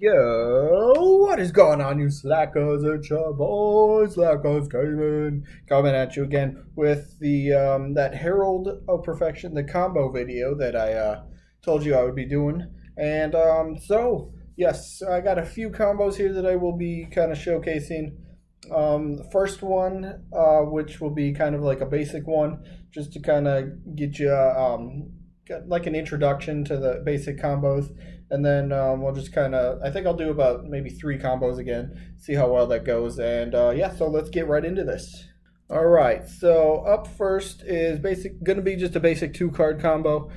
Yo, what is going on, you slackers? It's your boy Slackerz coming at you again with the that Herald of Perfection, the combo video that I told you I would be doing. And so yes, I got a few combos here that I will be kind of showcasing. The first one, which will be kind of like a basic one, just to kind of get you like an introduction to the basic combos, and then we'll just kind of, I think I'll do about maybe 3 combos again, see how well that goes, and yeah, so let's get right into this. All right, so up first is going to be just a basic 2-card combo.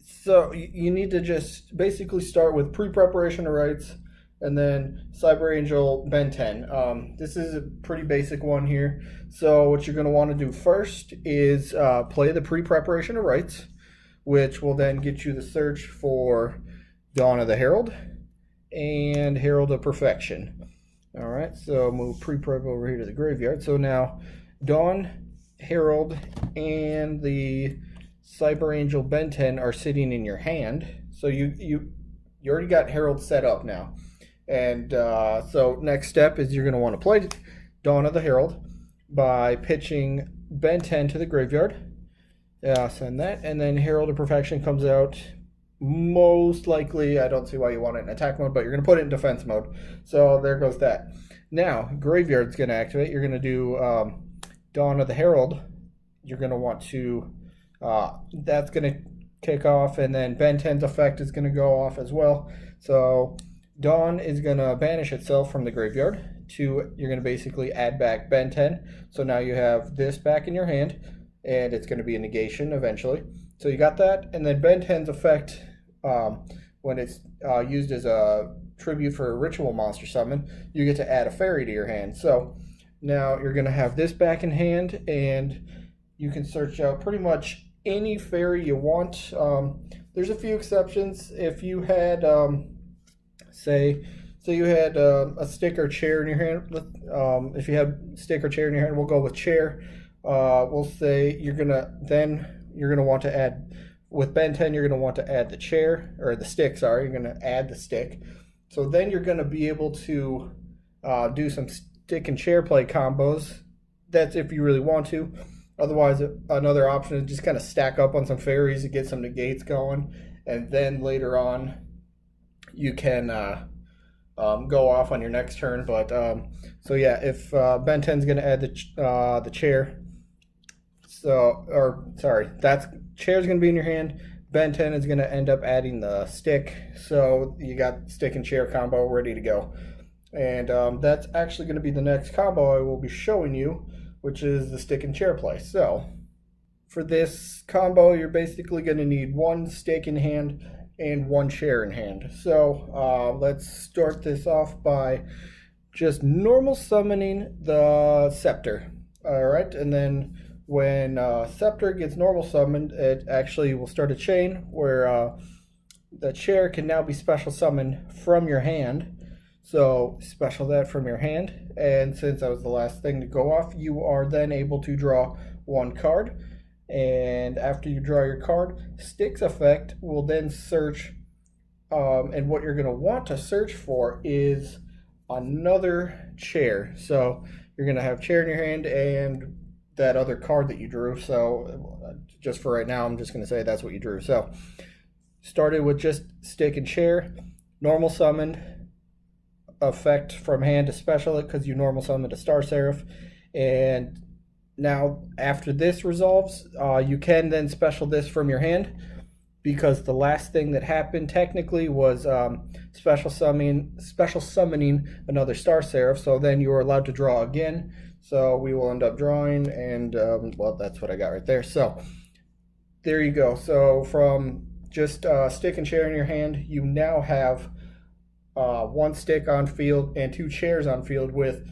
So you need to just basically start with pre-preparation of rights, and then Cyber Angel Ben 10. This is a pretty basic one here. So what you're going to want to do first is play the pre-preparation of rights, which will then get you the search for Dawn of the Herald and Herald of Perfection. All right, so move pre-prep over here to the graveyard. So now Dawn, Herald, and the Cyber Angel Ben 10 are sitting in your hand. So you already got Herald set up now. And so next step is you're going to want to play Dawn of the Herald by pitching Ben 10 to the graveyard. Send that. And then Herald of Perfection comes out. Most likely, I don't see why you want it in attack mode, but you're going to put it in defense mode. So there goes that. Now, graveyard's going to activate. You're going to do Dawn of the Herald. You're going to want to, that's going to kick off, and then Ben 10's effect is going to go off as well. So Dawn is going to banish itself from the graveyard. You're going to basically add back Ben 10. So now you have this back in your hand, and it's going to be a negation eventually. So you got that, and then Ben 10's effect, when it's used as a tribute for a ritual monster summon, you get to add a fairy to your hand. So now you're going to have this back in hand, and you can search out pretty much any fairy you want. There's a few exceptions. If you had say you had a stick or chair in your hand. If you had stick or chair in your hand, we'll go with chair. We'll say you're gonna want to add, with Ben 10, you're gonna want to add the chair, or the stick. Sorry, you're gonna add the stick. So then you're gonna be able to do some stick and chair play combos. That's if you really want to. Otherwise, another option is just kind of stack up on some fairies to get some negates going, and then later on you can go off on your next turn. But so yeah, if Ben 10's going to add the chair, that's chair's going to be in your hand. Ben 10 is going to end up adding the stick, so you got stick and chair combo ready to go. And that's actually going to be the next combo I will be showing you, which is the stick and chair play. So for this combo, you're basically going to need 1 stick in hand and 1 chair in hand. So let's start this off by just normal summoning the Scepter. All right, and then when Scepter gets normal summoned, it actually will start a chain where the chair can now be special summoned from your hand. So special that from your hand, and since that was the last thing to go off, you are then able to draw 1 card. And after you draw your card, Stick's effect will then search, and what you're going to want to search for is another chair. So you're going to have chair in your hand and that other card that you drew. So just for right now, I'm just going to say that's what you drew. So started with just stick and chair, normal summoned, effect from hand to special it because you normal summoned a Star Seraph. And now after this resolves, you can then special this from your hand, because the last thing that happened technically was special summoning another Star Seraph. So then you are allowed to draw again. So we will end up drawing, and well, that's what I got right there. So there you go. So from just stick and chair in your hand, you now have 1 stick on field and 2 chairs on field with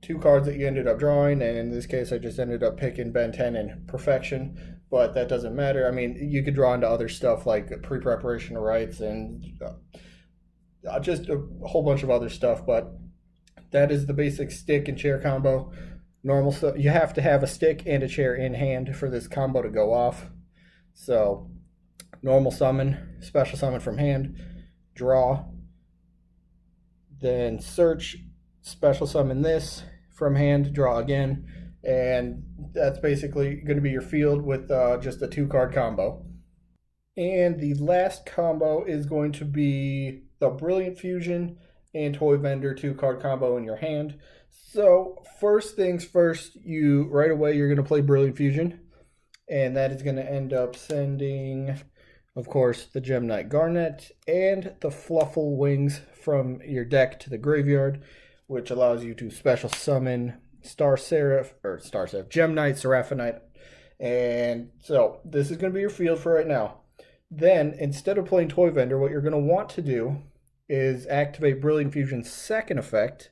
2 cards that you ended up drawing. And in this case, I just ended up picking Ben 10 and Perfection, but that doesn't matter. I mean, you could draw into other stuff like pre-preparation of rights and just a whole bunch of other stuff, but that is the basic stick and chair combo. Normal stuff. You have to have a stick and a chair in hand for this combo to go off. So normal summon, special summon from hand, draw, then search, special summon this from hand, draw again, and that's basically going to be your field with just a 2-card combo. And the last combo is going to be the Brilliant Fusion and Toy Vendor 2-card combo in your hand. So first things first, right away you're going to play Brilliant Fusion, and that is going to end up sending, of course, the Gem Knight Garnet and the Fluffle Wings from your deck to the graveyard, which allows you to special summon Gem Knight, Seraphonite. And so this is going to be your field for right now. Then, instead of playing Toy Vendor, what you're going to want to do is activate Brilliant Fusion's second effect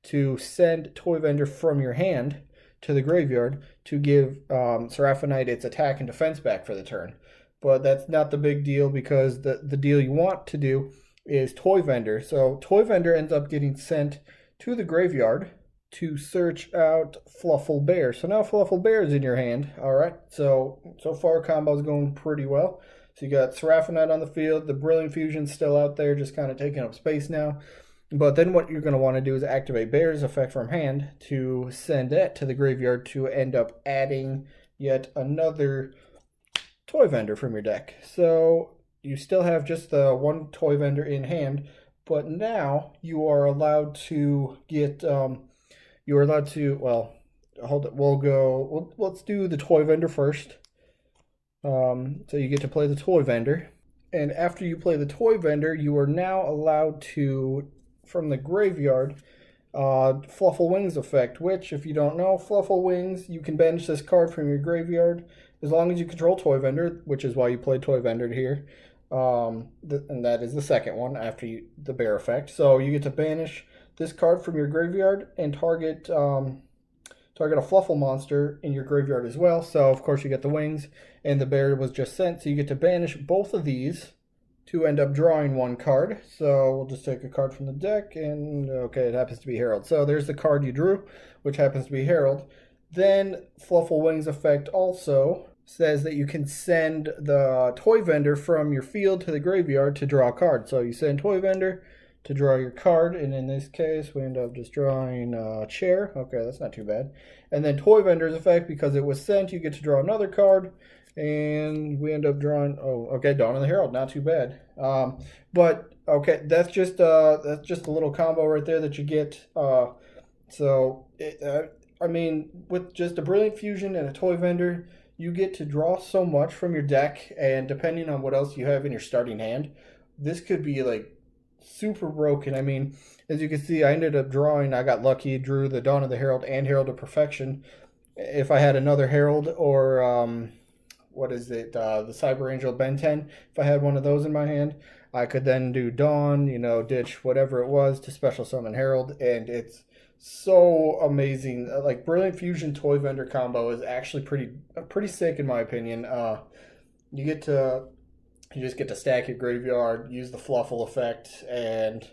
to send Toy Vendor from your hand to the graveyard to give Seraphonite its attack and defense back for the turn. But that's not the big deal, because the deal you want to do is Toy Vendor. So Toy Vendor ends up getting sent to the graveyard to search out Fluffle Bear. So now Fluffle Bear is in your hand. All right, so far combo's going pretty well. So you got Seraphonite on the field, the Brilliant Fusion's still out there, just kind of taking up space now. But then what you're going to want to do is activate Bear's effect from hand to send it to the graveyard to end up adding yet another Toy Vendor from your deck. So you still have just the one Toy Vendor in hand, but now you are allowed to get, well, hold it, let's do the Toy Vendor first. So you get to play the Toy Vendor, and after you play the Toy Vendor, you are now allowed to, from the graveyard, Fluffle Wings effect, which, if you don't know, Fluffle Wings, you can banish this card from your graveyard as long as you control Toy Vendor, which is why you play Toy Vendor here. And that is the second one after the bear effect. So you get to banish this card from your graveyard and target a Fluffle monster in your graveyard as well. So of course you get the wings, and the bear was just sent, so you get to banish both of these to end up drawing one card. So we'll just take a card from the deck, and okay, it happens to be Herald. So there's the card you drew, which happens to be Herald. Then Fluffle Wings effect also says that you can send the Toy Vendor from your field to the graveyard to draw a card. So you send Toy Vendor to draw your card, and in this case we end up just drawing a chair. Okay, that's not too bad. And then Toy Vendor's effect, because it was sent, you get to draw another card, and we end up drawing, oh, okay, Dawn of the Herald, not too bad. But okay, that's just a little combo right there that you get. I mean, with just a Brilliant Fusion and a Toy Vendor, you get to draw so much from your deck, and depending on what else you have in your starting hand, this could be like super broken. I mean, as you can see, I got lucky, drew the Dawn of the Herald and Herald of Perfection. If I had another Herald, or the Cyber Angel Ben 10, if I had one of those in my hand, I could then do Dawn, ditch whatever it was to special summon Herald, and it's so amazing. Like, Brilliant Fusion Toy Vendor combo is actually pretty sick in my opinion. You just get to stack your graveyard, use the Fluffle effect, and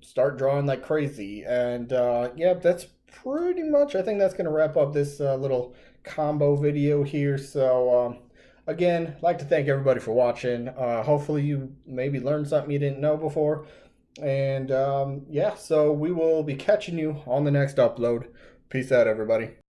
start drawing like crazy. And yeah, that's pretty much, I think that's going to wrap up this little combo video here. So again, I'd like to thank everybody for watching. Hopefully you maybe learned something you didn't know before. And yeah, so we will be catching you on the next upload. Peace out, everybody.